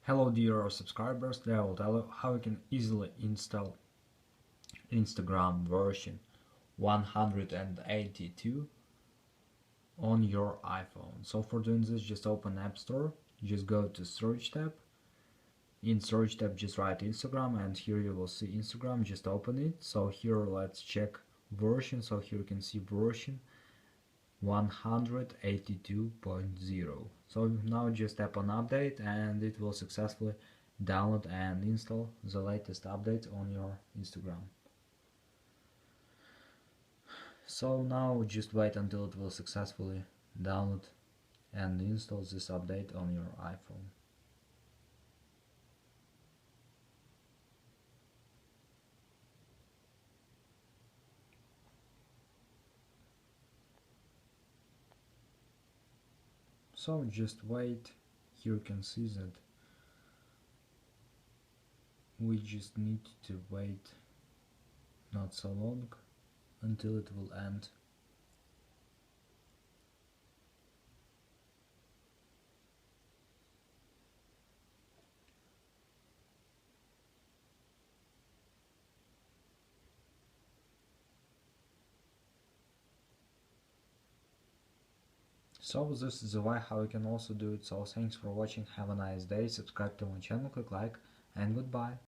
Hello dear subscribers, today I will tell you how you can easily install Instagram version 182 on your iPhone. So for doing this, just open App Store, just go to search tab. In search tab just write Instagram and here you will see Instagram, just open it. So here let's check version, so here you can see version 182.0. So now just tap on update and it will successfully download and install the latest update on your Instagram. So now just wait until it will successfully download and install this update on your iPhone. So just wait. Here you can see that we just need to wait not so long until it will end. So this is the way how you can also do it. So thanks for watching, have a nice day, subscribe to my channel, click like, and goodbye.